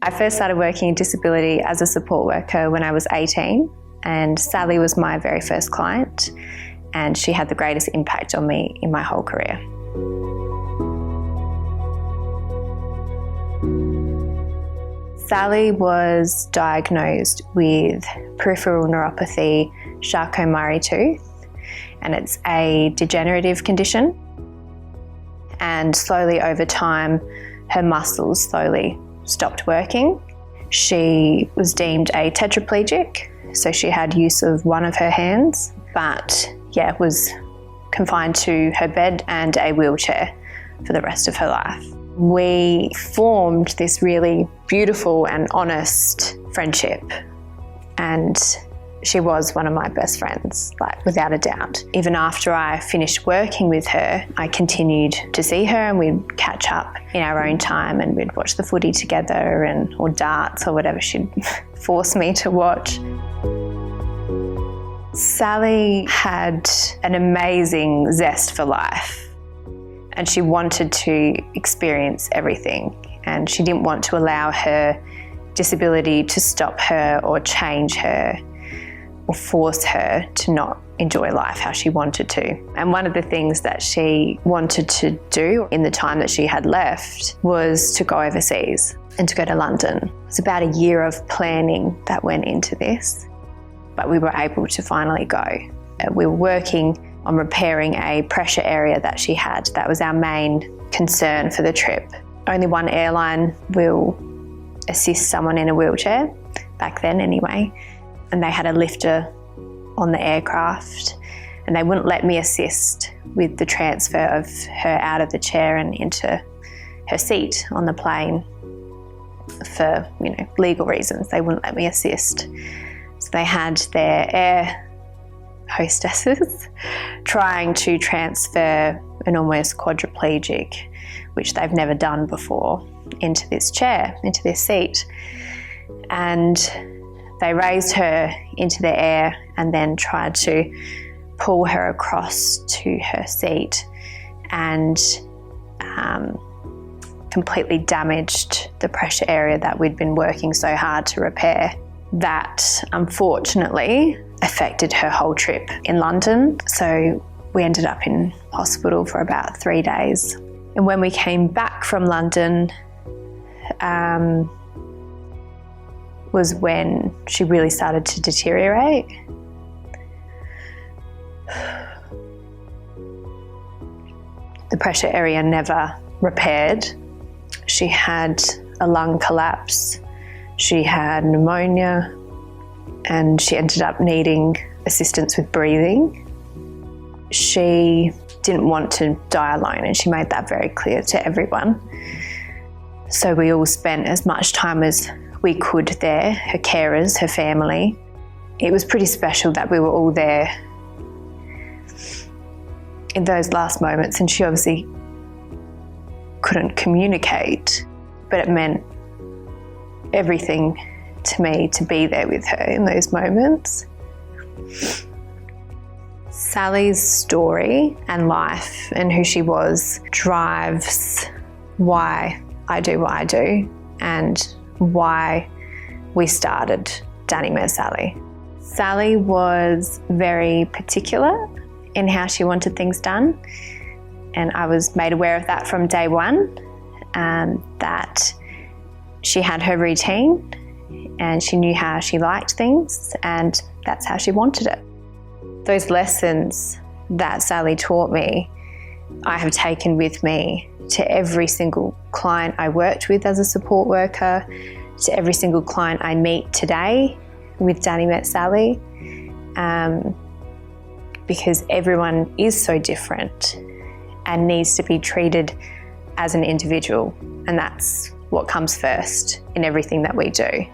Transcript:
I first started working in disability as a support worker when I was 18, and Sally was my very first client, and she had the greatest impact on me in my whole career. Sally was diagnosed with peripheral neuropathy Charcot-Marie-Tooth, and it's a degenerative condition. And slowly over time, her muscles slowly stopped working. She was deemed a tetraplegic, so she had use of one of her hands, but was confined to her bed and a wheelchair for the rest of her life. We formed this really beautiful and honest friendship, and she was one of my best friends, without a doubt. Even after I finished working with her, I continued to see her, and we'd catch up in our own time, and we'd watch the footy together or darts or whatever she'd force me to watch. Sally had an amazing zest for life, and she wanted to experience everything, and she didn't want to allow her disability to stop her or change her or force her to not enjoy life how she wanted to. And one of the things that she wanted to do in the time that she had left was to go overseas and to go to London. It was about a year of planning that went into this, but we were able to finally go. We were working on repairing a pressure area that she had. That was our main concern for the trip. Only one airline will assist someone in a wheelchair, back then anyway, and they had a lifter on the aircraft, and they wouldn't let me assist with the transfer of her out of the chair and into her seat on the plane for legal reasons. They wouldn't let me assist. So they had their air hostesses trying to transfer an almost quadriplegic, which they've never done before, into this chair, into this seat. And they raised her into the air and then tried to pull her across to her seat, and completely damaged the pressure area that we'd been working so hard to repair. That unfortunately affected her whole trip in London. So we ended up in hospital for about 3 days. And when we came back from London, was when she really started to deteriorate. The pressure area never repaired. She had a lung collapse, she had pneumonia, and she ended up needing assistance with breathing. She didn't want to die alone, and she made that very clear to everyone. So we all spent as much time as we could there, her carers, her family. It was pretty special that we were all there in those last moments, and she obviously couldn't communicate, but it meant everything to me to be there with her in those moments. Sally's story and life and who she was drives why I do what I do and why we started Danny Met Sally. Sally was very particular in how she wanted things done, and I was made aware of that from day one, that she had her routine and she knew how she liked things, and that's how she wanted it. Those lessons that Sally taught me, I have taken with me to every single client I worked with as a support worker, to every single client I meet today with Danny Met Sally, because everyone is so different and needs to be treated as an individual, and that's what comes first in everything that we do.